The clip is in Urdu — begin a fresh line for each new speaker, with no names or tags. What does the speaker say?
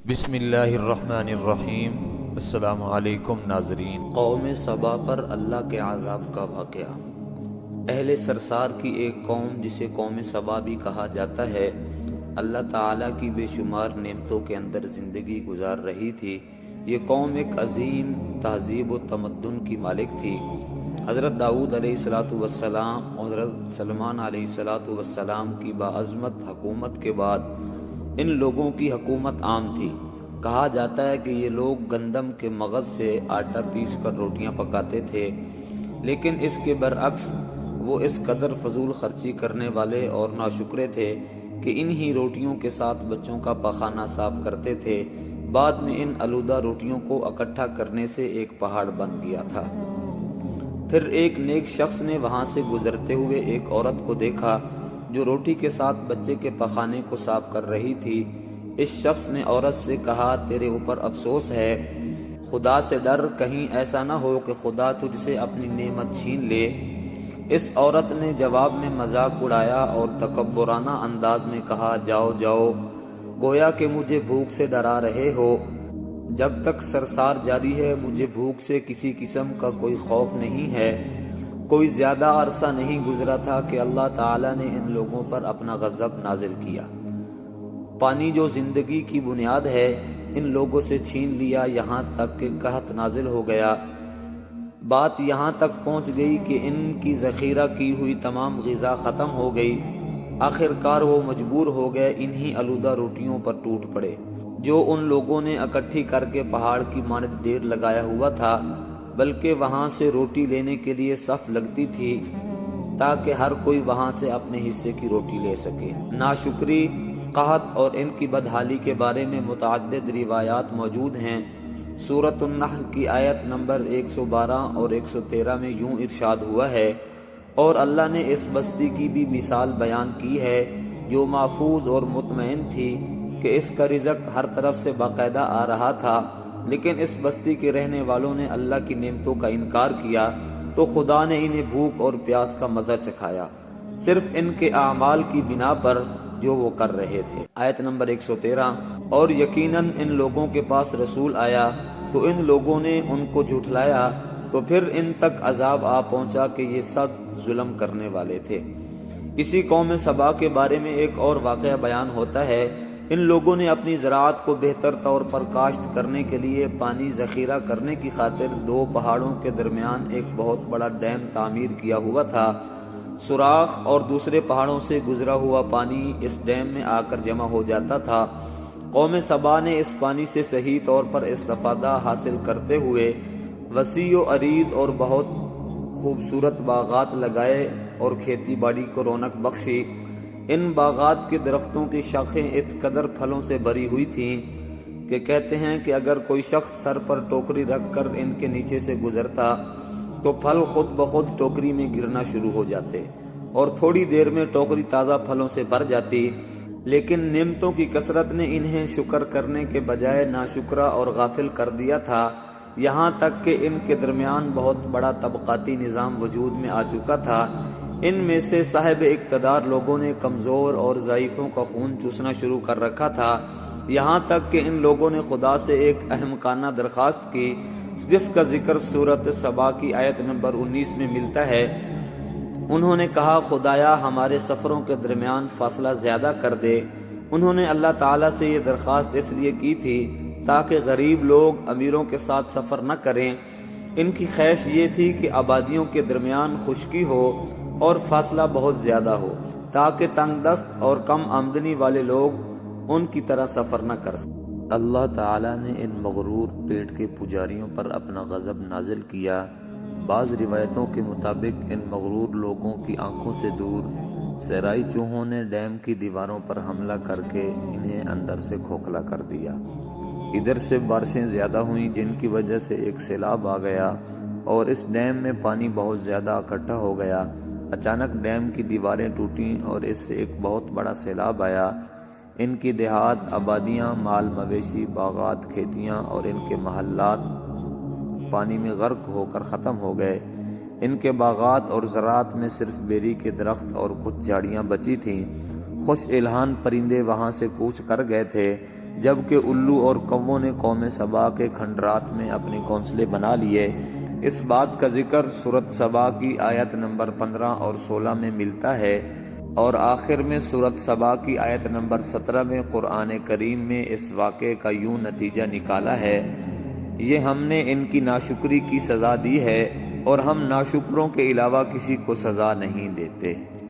بسم اللہ الرحمن الرحیم۔ السلام علیکم ناظرین۔
قوم سبا پر اللہ کے عذاب کا واقعہ۔ اہل سرسار کی ایک قوم جسے قوم سبا بھی کہا جاتا ہے، اللہ تعالیٰ کی بے شمار نعمتوں کے اندر زندگی گزار رہی تھی۔ یہ قوم ایک عظیم تہذیب و تمدن کی مالک تھی۔ حضرت داؤد علیہ السلام اور حضرت سلمان علیہ السلام کی باعظمت حکومت کے بعد ان لوگوں کی حکومت عام تھی۔ کہا جاتا ہے کہ یہ لوگ گندم کے مغز سے آٹا پیس کر روٹیاں پکاتے تھے، لیکن اس کے برعکس وہ اس قدر فضول خرچی کرنے والے اور ناشکرے تھے کہ انہی روٹیوں کے ساتھ بچوں کا پخانہ صاف کرتے تھے۔ بعد میں ان آلودہ روٹیوں کو اکٹھا کرنے سے ایک پہاڑ بن گیا تھا۔ پھر ایک نیک شخص نے وہاں سے گزرتے ہوئے ایک عورت کو دیکھا جو روٹی کے ساتھ بچے کے پخانے کو صاف کر رہی تھی۔ اس شخص نے عورت سے کہا، تیرے اوپر افسوس ہے، خدا سے ڈر، کہیں ایسا نہ ہو کہ خدا تجھ سے اپنی نعمت چھین لے۔ اس عورت نے جواب میں مذاق اڑایا اور تکبرانہ انداز میں کہا، جاؤ جاؤ، گویا کہ مجھے بھوک سے ڈرا رہے ہو۔ جب تک سرسار جاری ہے مجھے بھوک سے کسی قسم کا کوئی خوف نہیں ہے۔ کوئی زیادہ عرصہ نہیں گزرا تھا کہ اللہ تعالیٰ نے ان لوگوں پر اپنا غضب نازل کیا۔ پانی جو زندگی کی بنیاد ہے ان لوگوں سے چھین لیا، یہاں تک کہ قحط نازل ہو گیا۔ بات یہاں تک پہنچ گئی کہ ان کی ذخیرہ کی ہوئی تمام غذا ختم ہو گئی۔ آخر کار وہ مجبور ہو گئے انہی آلودہ روٹیوں پر ٹوٹ پڑے جو ان لوگوں نے اکٹھی کر کے پہاڑ کی مانند ڈھیر لگایا ہوا تھا، بلکہ وہاں سے روٹی لینے کے لیے صف لگتی تھی تاکہ ہر کوئی وہاں سے اپنے حصے کی روٹی لے سکے۔ ناشکری، قحط اور ان کی بدحالی کے بارے میں متعدد روایات موجود ہیں۔ سورۃ النحل کی آیت نمبر 112 اور 113 میں یوں ارشاد ہوا ہے، اور اللہ نے اس بستی کی بھی مثال بیان کی ہے جو محفوظ اور مطمئن تھی کہ اس کا رزق ہر طرف سے باقاعدہ آ رہا تھا، لیکن اس بستی کے رہنے والوں نے اللہ کی نعمتوں کا انکار کیا تو خدا نے انہیں بھوک اور پیاس کا مزہ چکھایا، صرف ان کے اعمال کی بنا پر جو وہ کر رہے تھے۔ آیت نمبر 113، اور یقیناً ان لوگوں کے پاس رسول آیا تو ان لوگوں نے ان کو جھٹلایا، تو پھر ان تک عذاب آ پہنچا کہ یہ سب ظلم کرنے والے تھے۔ اسی قوم سبا کے بارے میں ایک اور واقعہ بیان ہوتا ہے۔ ان لوگوں نے اپنی زراعت کو بہتر طور پر کاشت کرنے کے لیے پانی ذخیرہ کرنے کی خاطر دو پہاڑوں کے درمیان ایک بہت بڑا ڈیم تعمیر کیا ہوا تھا۔ سوراخ اور دوسرے پہاڑوں سے گزرا ہوا پانی اس ڈیم میں آ کر جمع ہو جاتا تھا۔ قوم سبا نے اس پانی سے صحیح طور پر استفادہ حاصل کرتے ہوئے وسیع و عریض اور بہت خوبصورت باغات لگائے اور کھیتی باڑی کو رونق بخشی۔ ان باغات کے درختوں کی شاخیں اس قدر پھلوں سے بھری ہوئی تھیں کہ کہتے ہیں کہ اگر کوئی شخص سر پر ٹوکری رکھ کر ان کے نیچے سے گزرتا تو پھل خود بخود ٹوکری میں گرنا شروع ہو جاتے اور تھوڑی دیر میں ٹوکری تازہ پھلوں سے بھر جاتی۔ لیکن نعمتوں کی کثرت نے انہیں شکر کرنے کے بجائے ناشکرا اور غافل کر دیا تھا، یہاں تک کہ ان کے درمیان بہت بڑا طبقاتی نظام وجود میں آ چکا تھا۔ ان میں سے صاحب اقتدار لوگوں نے کمزور اور ضعیفوں کا خون چوسنا شروع کر رکھا تھا، یہاں تک کہ ان لوگوں نے خدا سے ایک احمقانہ درخواست کی جس کا ذکر سورۃ سبا کی آیت نمبر 19 میں ملتا ہے۔ انہوں نے کہا، خدایا ہمارے سفروں کے درمیان فاصلہ زیادہ کر دے۔ انہوں نے اللہ تعالیٰ سے یہ درخواست اس لیے کی تھی تاکہ غریب لوگ امیروں کے ساتھ سفر نہ کریں۔ ان کی خواہش یہ تھی کہ آبادیوں کے درمیان خشکی ہو اور فاصلہ بہت زیادہ ہو تاکہ تنگ دست اور کم آمدنی والے لوگ ان کی طرح سفر نہ کر سکیں۔ اللہ تعالیٰ نے ان مغرور پیٹ کے پجاریوں پر اپنا غضب نازل کیا۔ بعض روایتوں کے مطابق ان مغرور لوگوں کی آنکھوں سے دور صحرائی چوہوں نے ڈیم کی دیواروں پر حملہ کر کے انہیں اندر سے کھوکھلا کر دیا۔ ادھر سے بارشیں زیادہ ہوئیں جن کی وجہ سے ایک سیلاب آ گیا اور اس ڈیم میں پانی بہت زیادہ اکٹھا ہو گیا۔ اچانک ڈیم کی دیواریں ٹوٹیں اور اس سے ایک بہت بڑا سیلاب آیا۔ ان کی دیہات، آبادیاں، مال مویشی، باغات، کھیتیاں اور ان کے محلات پانی میں غرق ہو کر ختم ہو گئے۔ ان کے باغات اور زراعت میں صرف بیری کے درخت اور کچھ جھاڑیاں بچی تھیں۔ خوش الحان پرندے وہاں سے کوچ کر گئے تھے، جبکہ الو اور کووں نے قوم سبا کے کھنڈرات میں اپنے گھونسلے بنا لیے۔ اس بات کا ذکر سورۃ سبا کی آیت نمبر 15 اور 16 میں ملتا ہے، اور آخر میں سورۃ سبا کی آیت نمبر 17 میں قرآن کریم میں اس واقعے کا یوں نتیجہ نکالا ہے: یہ ہم نے ان کی ناشکری کی سزا دی ہے، اور ہم ناشکروں کے علاوہ کسی کو سزا نہیں دیتے۔